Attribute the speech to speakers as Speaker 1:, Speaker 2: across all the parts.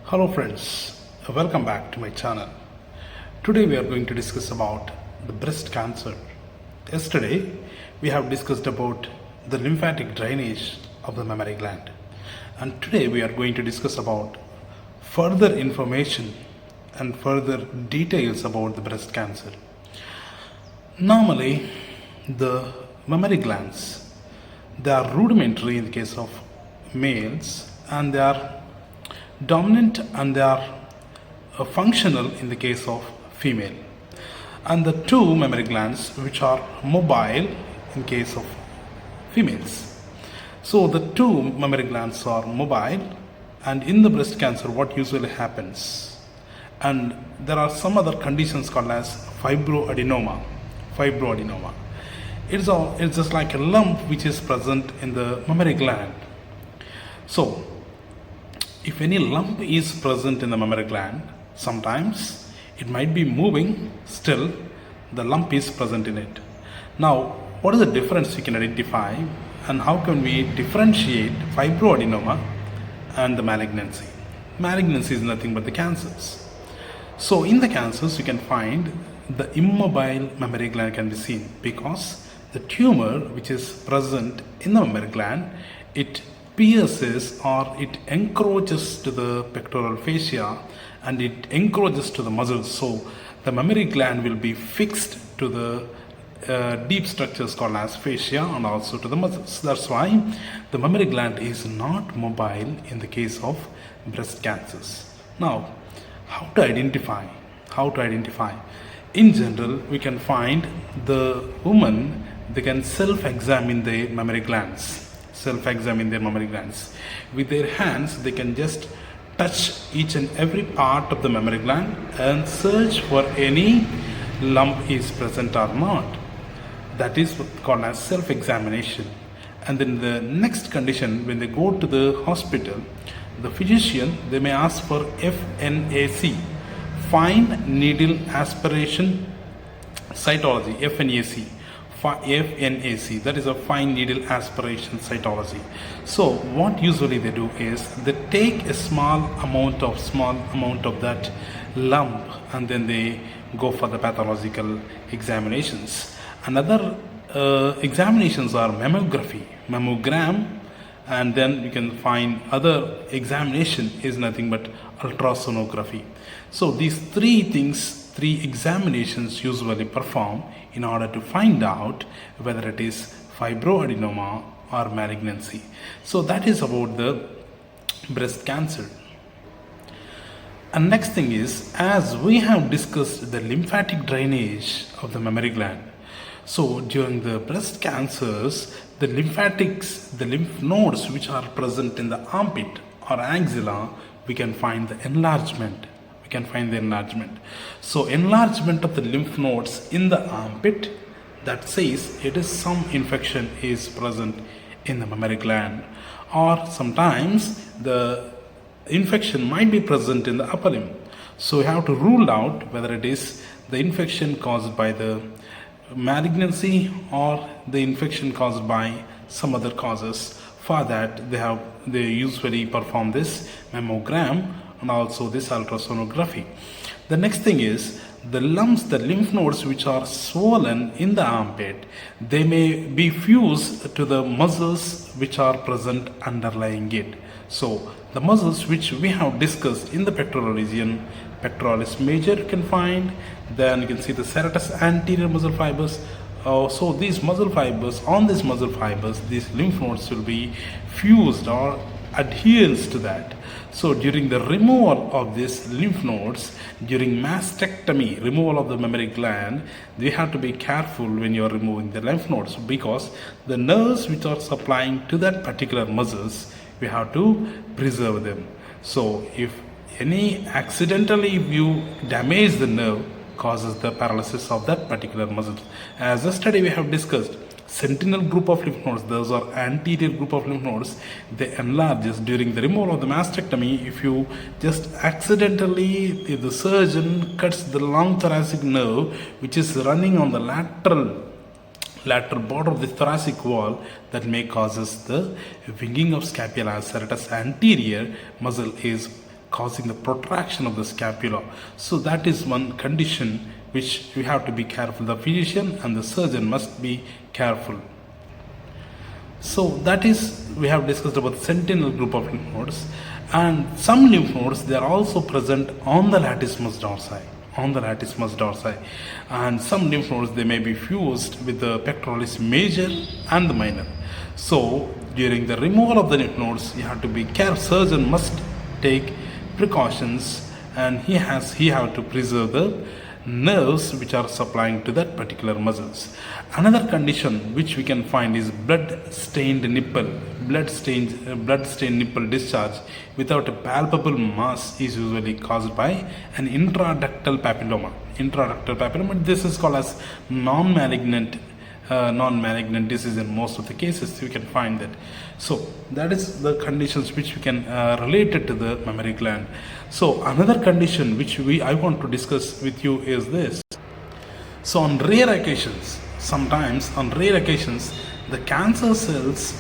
Speaker 1: Hello friends, welcome back to my channel. Today we are going to discuss about the breast cancer. Yesterday we have discussed about the lymphatic drainage of the mammary gland, and today we are going to discuss about further information and further details about the breast cancer. Normally the mammary glands, they are rudimentary in the case of males, and they are dominant and they are functional in the case of female, and the two mammary glands which are mobile in case of females. So the two mammary glands are mobile, and in the breast cancer what usually happens, and there are some other conditions called as fibroadenoma. It's just like a lump which is present in the mammary gland. So if any lump is present in the mammary gland, sometimes it might be moving, still the lump is present in it. Now, what is the difference we can identify, and how can we differentiate fibroadenoma and the malignancy? Malignancy is nothing but the cancers. So in the cancers you can find the immobile mammary gland can be seen, because the tumor which is present in the mammary gland, it pierces or it encroaches to the pectoral fascia, and it encroaches to the muscles. So the mammary gland will be fixed to the deep structures called as fascia and also to the muscles. That's why the mammary gland is not mobile in the case of breast cancers. Now, how to identify? In general, we can find the woman, they can self-examine their mammary glands. With their hands, they can just touch each and every part of the mammary gland and search for any lump is present or not. That is what called as self-examination. And then the next condition, when they go to the hospital, the physician, they may ask for FNAC, fine needle aspiration cytology, FNAC, that is a fine needle aspiration cytology. So what usually they do is they take a small amount of that lump, and then they go for the pathological examinations. Another examinations are mammogram, and then you can find other examination is nothing but ultrasonography. So these three examinations usually perform in order to find out whether it is fibroadenoma or malignancy. So that is about the breast cancer. And next thing is, as we have discussed the lymphatic drainage of the mammary gland, so during the breast cancers, the lymph nodes which are present in the armpit or axilla, we can find the enlargement. So enlargement of the lymph nodes in the armpit, that says it is some infection is present in the mammary gland, or sometimes the infection might be present in the upper limb. So we have to rule out whether it is the infection caused by the malignancy or the infection caused by some other causes. For that they usually perform this mammogram and also this ultrasonography. The next thing is the lymph nodes which are swollen in the armpit, they may be fused to the muscles which are present underlying it. So the muscles which we have discussed in the pectoral region, pectoralis major you can find, then you can see the serratus anterior muscle fibers. So these muscle fibers, these lymph nodes will be fused or adherence to that. So during the removal of these lymph nodes, during mastectomy, removal of the mammary gland, we have to be careful when you are removing the lymph nodes, because the nerves which are supplying to that particular muscles, we have to preserve them. So if you damage the nerve, causes the paralysis of that particular muscle. As yesterday we have discussed, sentinel group of lymph nodes, those are anterior group of lymph nodes, they enlarges during the removal of the mastectomy. If you just accidentally, if the surgeon cuts the long thoracic nerve which is running on the lateral border of the thoracic wall, that may causes the winging of scapula. Serratus anterior muscle is causing the protraction of the scapula. So that is one condition which we have to be careful. The physician and the surgeon must be careful. So that is, we have discussed about the sentinel group of lymph nodes, and some lymph nodes, they are also present on the latissimus dorsi, and some lymph nodes, they may be fused with the pectoralis major and the minor. So during the removal of the lymph nodes, you have to be careful. Surgeon must take precautions, and he have to preserve the nerves which are supplying to that particular muscles. Another condition which we can find is blood-stained nipple discharge without a palpable mass is usually caused by an intraductal papilloma. This is called as non-malignant disease. In most of the cases we can find that. So that is the conditions which we can relate it to the mammary gland. So another condition which I want to discuss with you is this. So on rare occasions, the cancer cells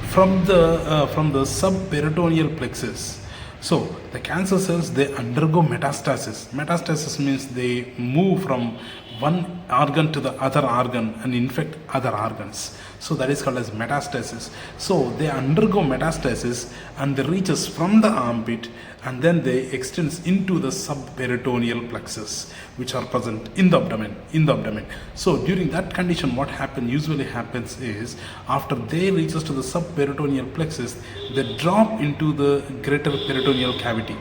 Speaker 1: from the subperitoneal plexus. So the cancer cells, they undergo metastasis. Metastasis means they move from one organ to the other organ and infect other organs. So that is called as metastasis. So they undergo metastasis and they reaches from the armpit and then they extends into the subperitoneal plexus, which are present in the abdomen. So during that condition, what usually happens is, after they reaches to the subperitoneal plexus, they drop into the greater peritoneal cavity.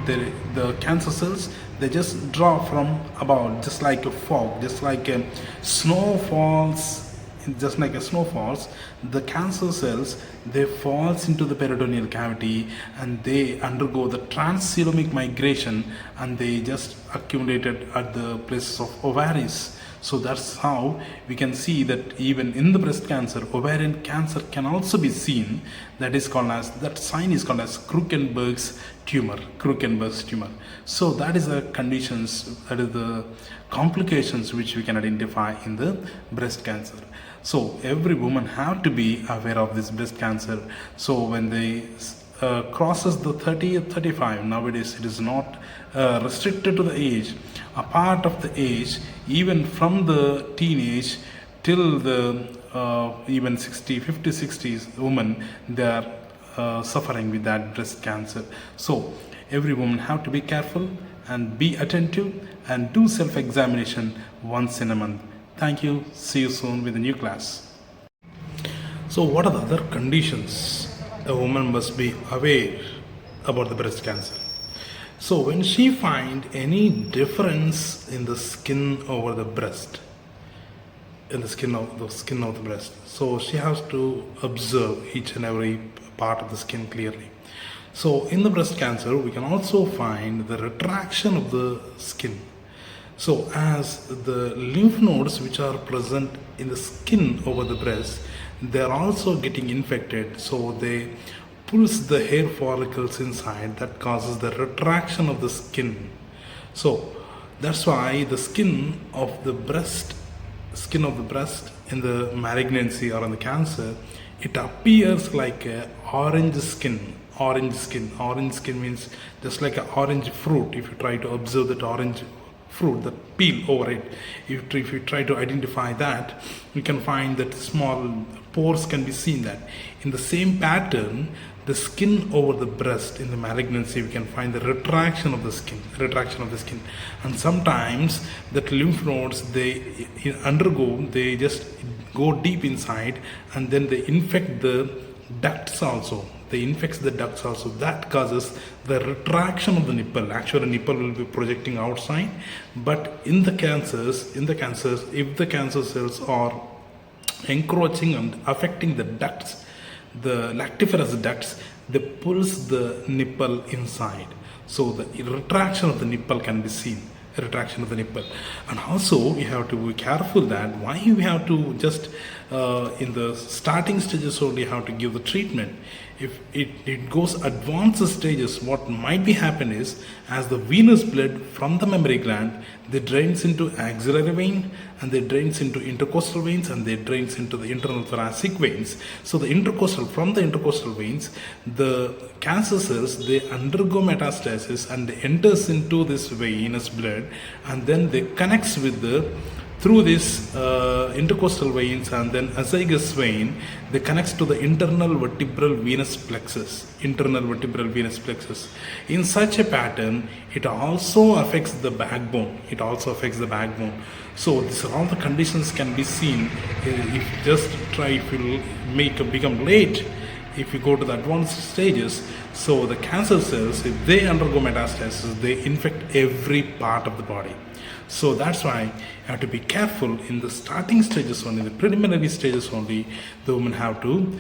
Speaker 1: The cancer cells, they just drop from above, just like a fog, just like a snow falls. The cancer cells, they falls into the peritoneal cavity and they undergo the transcoelomic migration and they just accumulated at the places of ovaries. So that's how we can see that even in the breast cancer, ovarian cancer can also be seen. That sign is called as Krukenberg's tumor. So that is the complications which we can identify in the breast cancer. So every woman have to be aware of this breast cancer. So when they crosses the 30 or 35, nowadays it is not restricted to the age. A part of the age, even from the teenage till the even 50, 60s women, they are suffering with that breast cancer. So every woman have to be careful and be attentive and do self-examination once in a month. Thank you. See you soon with a new class. So what are the other conditions a woman must be aware about the breast cancer? So when she find any difference in the skin over the breast, so she has to observe each and every part of the skin clearly. So in the breast cancer, we can also find the retraction of the skin. So as the lymph nodes which are present in the skin over the breast, they are also getting infected. So they pulls the hair follicles inside, that causes the retraction of the skin. So that's why the skin of the breast in the malignancy or in the cancer, it appears like a orange skin. Orange skin means just like an orange fruit. If you try to observe that orange fruit, the peel over it, if you try to identify that, you can find that small pores can be seen. That in the same pattern, the skin over the breast in the malignancy, we can find the retraction of the skin, and sometimes that lymph nodes, they just go deep inside and then they infect the ducts also. That causes the retraction of the nipple. Actually, nipple will be projecting outside, but in the cancers, if the cancer cells are encroaching and affecting the ducts, the lactiferous ducts, they pulls the nipple inside. So the retraction of the nipple can be seen. And also we have to be careful that why we have to just in the starting stages only have to give the treatment. if it goes advanced stages, what might be happen is, as the venous blood from the mammary gland, they drains into axillary vein, and they drains into intercostal veins, and they drains into the internal thoracic veins. So the from the intercostal veins, the cancer cells, they undergo metastasis and they enters into this venous blood, and then they connects with the through this intercostal veins, and then azygous vein, they connects to the internal vertebral venous plexus. In such a pattern, it also affects the backbone. So these are all the conditions can be seen. If you become late, if you go to the advanced stages. So the cancer cells, if they undergo metastasis, they infect every part of the body. So that's why you have to be careful in the starting stages only, the preliminary stages only. The women have to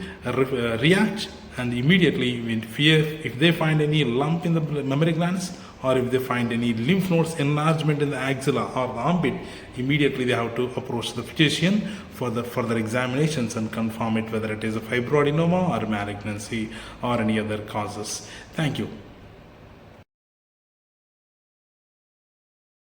Speaker 1: react, and immediately if they find any lump in the mammary glands, or if they find any lymph nodes enlargement in the axilla or the armpit, immediately they have to approach the physician for the further examinations and confirm it whether it is a fibroadenoma or malignancy or any other causes. Thank you.